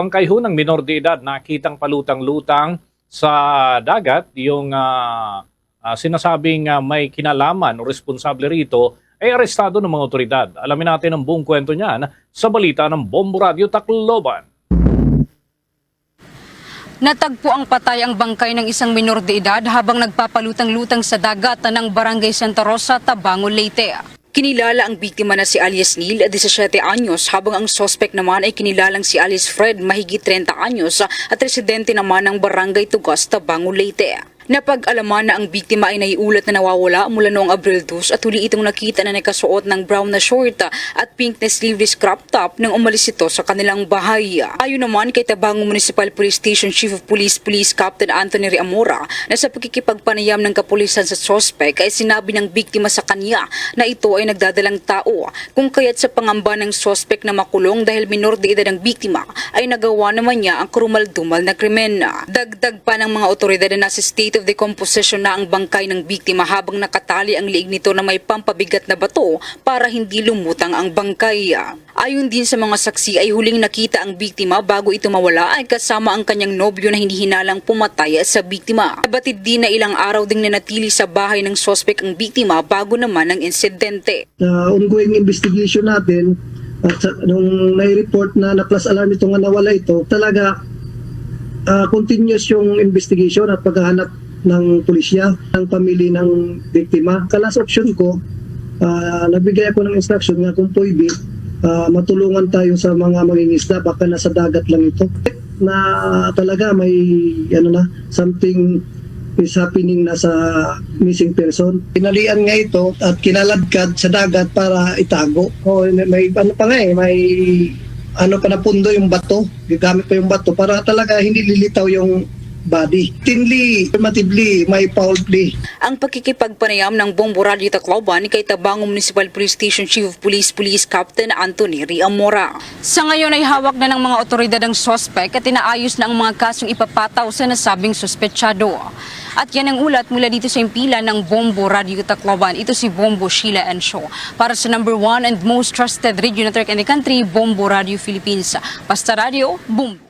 Bangkay ho ng minor de edad nakitang palutang-lutang sa dagat, yung sinasabing may kinalaman o responsable rito ay arestado ng mga otoridad. Alamin natin ang buong kwento niyan sa balita ng Bombo Radio Tacloban. Natagpo ang patay ang bangkay ng isang minor de edad habang nagpapalutang-lutang sa dagat ng Barangay Santa Rosa, Tabango, Leyte. Kinilala ang biktima na si alias Neil, 17 anyos, habang ang suspect naman ay kinilalang si alias Fred, mahigit 30 anyos, at residente naman ng Barangay Tugas, Tabango, Leyte. Napag-alaman na ang biktima ay naiulat na nawawala mula noong Abril 2 at huli itong nakita na nakasuot ng brown na short at pink na sleeveless crop top nang umalis ito sa kanilang bahay. Ayon naman kay Tabango Municipal Police Station Chief of Police Police Captain Anthony Riamora na sa pagkikipagpanayam ng kapulisan sa suspect ay sinabi ng biktima sa kanya na ito ay nagdadalang tao, kung kaya't sa pangamba ng suspect na makulong dahil minor de edad ang biktima ay nagawa naman niya ang karumal-dumal na krimen. Dagdag pa ng mga otoridad na nasa state of decomposition na ang bangkay ng biktima habang nakatali ang liig nito na may pampabigat na bato para hindi lumutang ang bangkay. Ayon din sa mga saksi ay huling nakita ang biktima bago ito mawala ay kasama ang kanyang nobyo na hinihinalang pumatay sa biktima. Nabatid din na ilang araw ding nanatili sa bahay ng suspect ang biktima bago naman ang insidente. Ongoing investigation natin at nung nai-report na plus alarm ito nga nawala ito, talaga continuous yung investigation at paghahanap ng pulisya, ng pamilya ng biktima. Last option ko, nabigay ako ng instruction nga kung pwede, matulungan tayo sa mga mangingisda, baka nasa dagat lang ito. Na talaga may something is happening na sa missing person. Pinalian nga ito at kinaladkad sa dagat para itago. May pa napundo yung bato, gagamit pa yung bato para talaga hindi lilitaw yung body. Tinly, affirmatively, may foul play. Ang pagkikipagpanayam ng Bombo Radio Tacloban kay Tabango Municipal Police Station Chief of Police Police Captain Anthony Riamora. Sa ngayon ay hawak na ng mga otoridad ang suspect at inaayos na ang mga kasong ipapataw sa nasabing suspetsado. At yan ang ulat mula dito sa impila ng Bombo Radio Tacloban. Ito si Bombo Sheila Ensho. Para sa number 1 and most trusted radio network in the country, Bombo Radio Philippines. Basta Radio, Bombo.